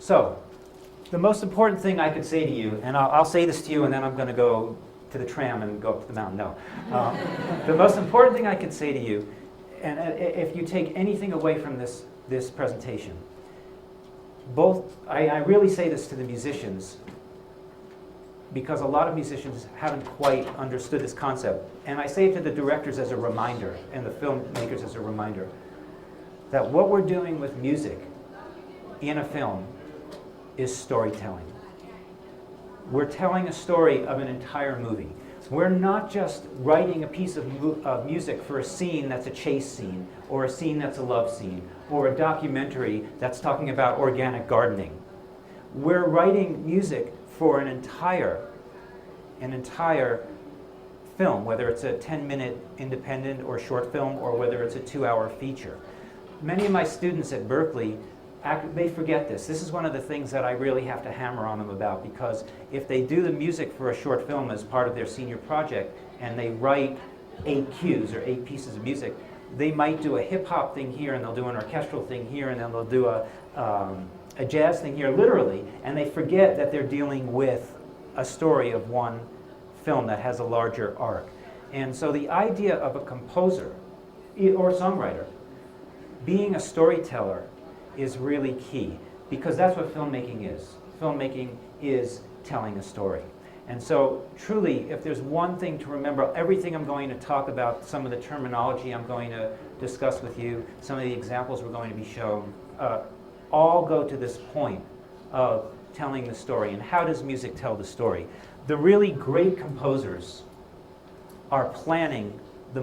So, the most important thing I could say to you, and I'll say this to you and then I'm going to go to the tram and go up to the mountain. No. The most important thing I could say to you, and if you take anything away from this presentation, I really say this to the musicians, because a lot of musicians haven't quite understood this concept. And I say it to the directors as a reminder, and the filmmakers as a reminder, that what we're doing with music in a film is storytelling. We're telling a story of an entire movie. We're not just writing a piece of music for a scene that's a chase scene, or a scene that's a love scene, or a documentary that's talking about organic gardening. We're writing music for an entire film, whether it's a 10-minute independent or short film, or whether it's a 2-hour feature. Many of my students at Berklee, they forget this. This is one of the things that I really have to hammer on them about, because if they do the music for a short film as part of their senior project, and they write 8 cues or 8 pieces of music, they might do a hip-hop thing here, and they'll do an orchestral thing here, and then they'll do a jazz thing here, literally, and they forget that they're dealing with a story of one film that has a larger arc. And so the idea of a composer or songwriter being a storyteller is really key, because that's what filmmaking is. Filmmaking is telling a story. And so truly, if there's one thing to remember, everything I'm going to talk about, some of the terminology I'm going to discuss with you, some of the examples we're going to be shown, all go to this point of telling the story. And how does music tell the story? The really great composers are planning the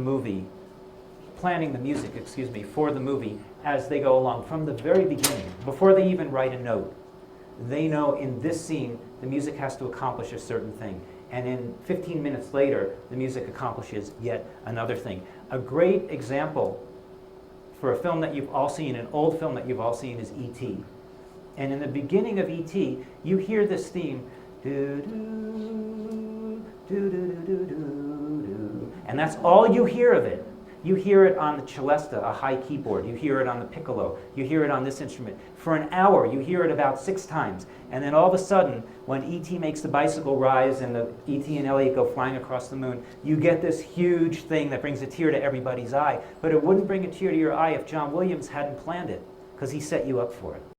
music, for the movie as they go along from the very beginning, before they even write a note. They know in this scene the music has to accomplish a certain thing, and in 15 minutes later the music accomplishes yet another thing. A great example for a film that you've all seen, an old film that you've all seen, is E.T. And in the beginning of E.T. you hear this theme, do-do, do-do-do-do-do, and that's all you hear of it. You hear it on the celesta, a high keyboard. You hear it on the piccolo. You hear it on this instrument. For an hour, you hear it about 6 times. And then all of a sudden, when E.T. makes the bicycle rise and the E.T. and Elliot go flying across the moon, you get this huge thing that brings a tear to everybody's eye. But it wouldn't bring a tear to your eye if John Williams hadn't planned it, because he set you up for it.